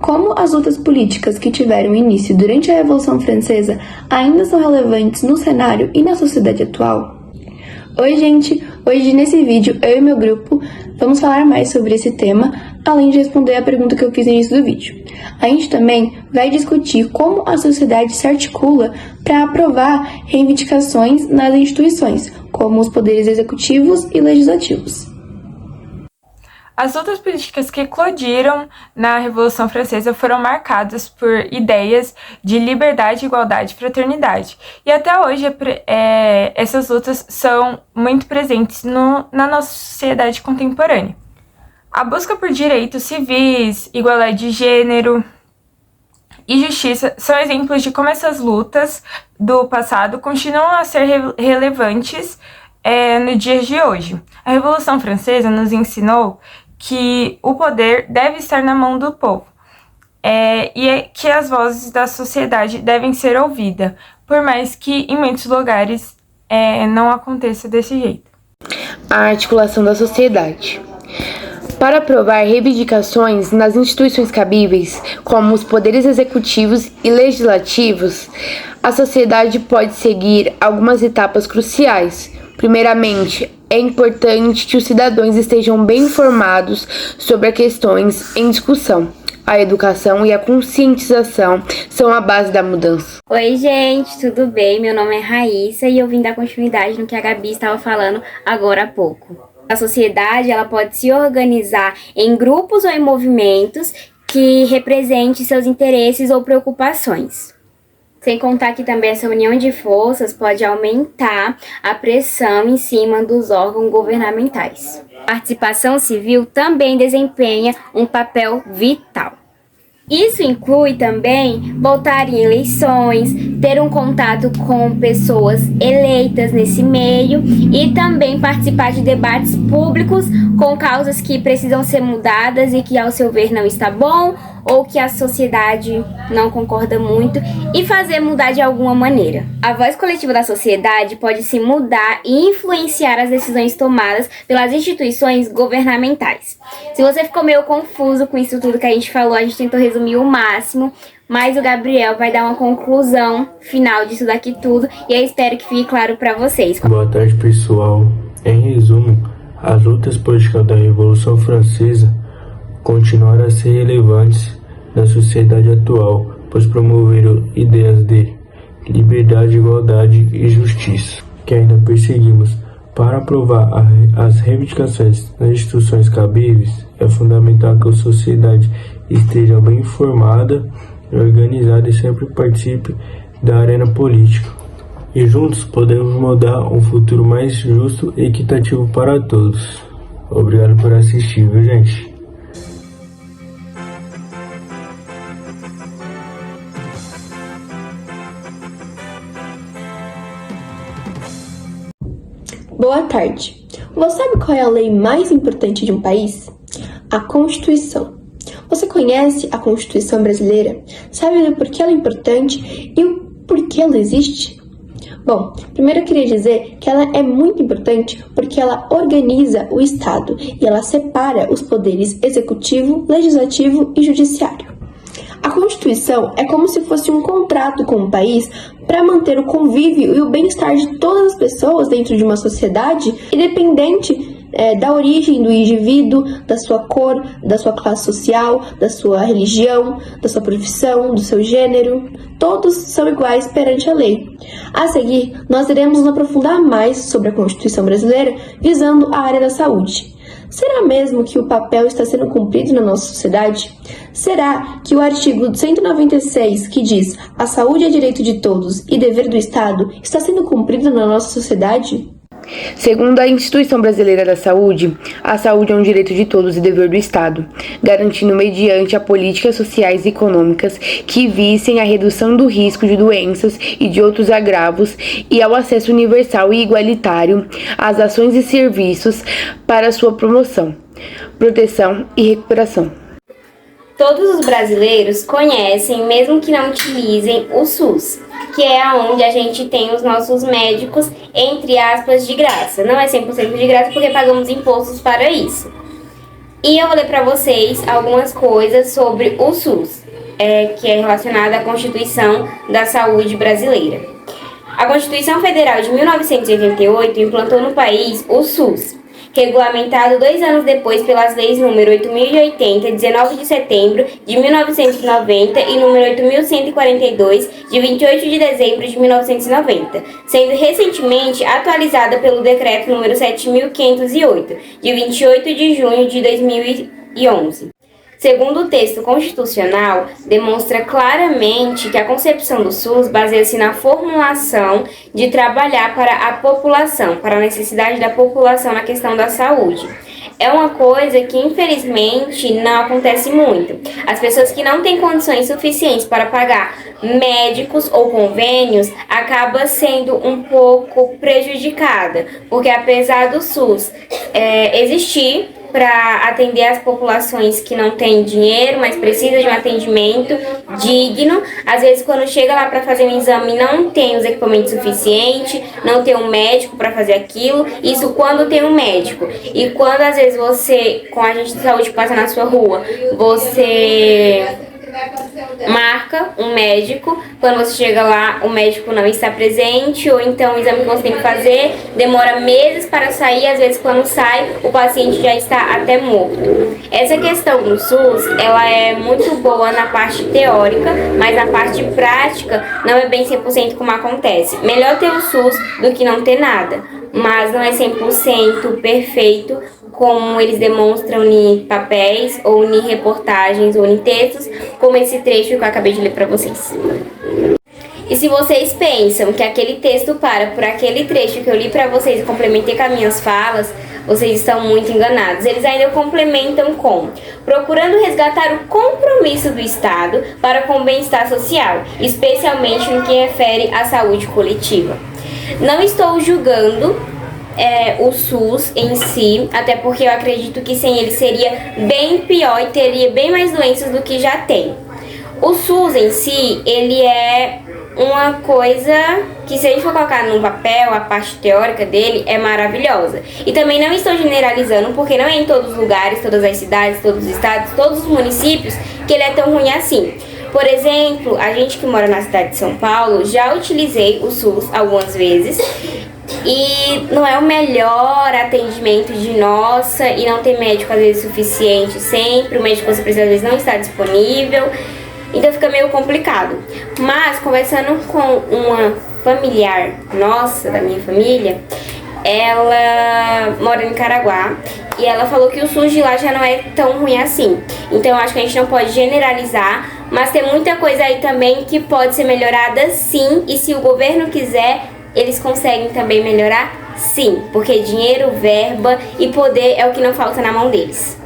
Como as lutas políticas que tiveram início durante a Revolução Francesa ainda são relevantes no cenário e na sociedade atual? Oi, gente! Hoje, nesse vídeo, eu e meu grupo vamos falar mais sobre esse tema, além de responder a pergunta que eu fiz no início do vídeo. A gente também vai discutir como a sociedade se articula para aprovar reivindicações nas instituições, como os poderes executivos e legislativos. As lutas políticas que eclodiram na Revolução Francesa foram marcadas por ideias de liberdade, igualdade e fraternidade. E até hoje essas lutas são muito presentes na nossa sociedade contemporânea. A busca por direitos civis, igualdade de gênero e justiça são exemplos de como essas lutas do passado continuam a ser relevantes no dia de hoje. A Revolução Francesa nos ensinou que o poder deve estar na mão do povo e que as vozes da sociedade devem ser ouvidas, por mais que em muitos lugares não aconteça desse jeito. A articulação da sociedade. Para aprovar reivindicações nas instituições cabíveis, como os poderes executivos e legislativos, a sociedade pode seguir algumas etapas cruciais. Primeiramente, é importante que os cidadãos estejam bem informados sobre as questões em discussão. A educação e a conscientização são a base da mudança. Oi, gente, tudo bem? Meu nome é Raíssa e eu vim dar continuidade no que a Gabi estava falando agora há pouco. A sociedade ela pode se organizar em grupos ou em movimentos que representem seus interesses ou preocupações. Sem contar que também essa união de forças pode aumentar a pressão em cima dos órgãos governamentais. A participação civil também desempenha um papel vital. Isso inclui também votar em eleições, ter um contato com pessoas eleitas nesse meio e também participar de debates públicos com causas que precisam ser mudadas e que, ao seu ver, não está bom ou que a sociedade não concorda muito e fazer mudar de alguma maneira. A voz coletiva da sociedade pode se mudar e influenciar as decisões tomadas pelas instituições governamentais. Se você ficou meio confuso com isso tudo que a gente falou, a gente tentou resumir o máximo, mas o Gabriel vai dar uma conclusão final disso daqui tudo e eu espero que fique claro para vocês. Boa tarde, pessoal. Em resumo, as lutas políticas da Revolução Francesa continuaram a ser relevantes na sociedade atual, pois promoveram ideias de liberdade, igualdade e justiça, que ainda perseguimos. Para aprovar as reivindicações nas instituições cabíveis, é fundamental que a sociedade esteja bem informada, organizada e sempre participe da arena política. E juntos podemos mudar um futuro mais justo e equitativo para todos. Obrigado por assistir, viu, gente? Boa tarde. Você sabe qual é a lei mais importante de um país? A Constituição. Você conhece a Constituição brasileira? Sabe do porquê ela é importante e o porquê ela existe? Bom, primeiro eu queria dizer que ela é muito importante porque ela organiza o Estado e ela separa os poderes executivo, legislativo e judiciário. A Constituição é como se fosse um contrato com o país para manter o convívio e o bem-estar de todas as pessoas dentro de uma sociedade, independente da origem do indivíduo, da sua cor, da sua classe social, da sua religião, da sua profissão, do seu gênero. Todos são iguais perante a lei. A seguir, nós iremos nos aprofundar mais sobre a Constituição brasileira, visando a área da saúde. Será mesmo que o papel está sendo cumprido na nossa sociedade? Será que o artigo 196, que diz a saúde é direito de todos e dever do Estado, está sendo cumprido na nossa sociedade? Segundo a Instituição Brasileira da Saúde, a saúde é um direito de todos e dever do Estado, garantindo mediante a políticas sociais e econômicas que visem a redução do risco de doenças e de outros agravos e ao acesso universal e igualitário às ações e serviços para sua promoção, proteção e recuperação. Todos os brasileiros conhecem, mesmo que não utilizem, o SUS, que é onde a gente tem os nossos médicos, entre aspas, de graça. Não é 100% de graça porque pagamos impostos para isso. E eu vou ler para vocês algumas coisas sobre o SUS, que é relacionada à Constituição da Saúde Brasileira. A Constituição Federal de 1988 implantou no país o SUS, regulamentado 2 anos depois pelas leis número 8.080, 19 de setembro de 1990 e número 8.142, de 28 de dezembro de 1990, sendo recentemente atualizada pelo decreto número 7.508, de 28 de junho de 2011. Segundo o texto constitucional, demonstra claramente que a concepção do SUS baseia-se na formulação de trabalhar para a população, para a necessidade da população na questão da saúde. É uma coisa que, infelizmente, não acontece muito. As pessoas que não têm condições suficientes para pagar médicos ou convênios acabam sendo um pouco prejudicada, porque apesar do SUS existir para atender as populações que não têm dinheiro, mas precisam de um atendimento digno. Às vezes, quando chega lá para fazer um exame, não tem os equipamentos suficientes, não tem um médico para fazer aquilo. Isso quando tem um médico. E quando, às vezes, você, com a agente de saúde, passa na sua rua, você marca um médico, quando você chega lá o médico não está presente, ou então o exame que você tem que fazer demora meses para sair, às vezes quando sai o paciente já está até morto. Essa questão do SUS, ela é muito boa na parte teórica, mas na parte prática não é bem 100% como acontece. Melhor ter o SUS do que não ter nada, mas não é 100% perfeito como eles demonstram em papéis, ou em reportagens, ou em textos, como esse trecho que eu acabei de ler para vocês. E se vocês pensam que aquele texto para por aquele trecho que eu li para vocês e complementei com as minhas falas, vocês estão muito enganados. Eles ainda complementam com: procurando resgatar o compromisso do Estado para com o bem-estar social, especialmente no que refere à saúde coletiva. Não estou julgando o SUS em si, até porque eu acredito que sem ele seria bem pior e teria bem mais doenças do que já tem. O SUS em si, ele é uma coisa que, se a gente for colocar num papel, a parte teórica dele é maravilhosa. E também não estou generalizando, porque não é em todos os lugares, todas as cidades, todos os estados, todos os municípios que ele é tão ruim assim. Por exemplo, a gente que mora na cidade de São Paulo, já utilizei o SUS algumas vezes. E não é o melhor atendimento de nossa, e não tem médico às vezes suficiente sempre, o médico que você precisa às vezes não está disponível, então fica meio complicado. Mas conversando com uma familiar nossa, da minha família, ela mora em Caraguá e ela falou que o SUS de lá já não é tão ruim assim. Então eu acho que a gente não pode generalizar, mas tem muita coisa aí também que pode ser melhorada sim, e se o governo quiser, eles conseguem também melhorar? Sim, porque dinheiro, verba e poder é o que não falta na mão deles.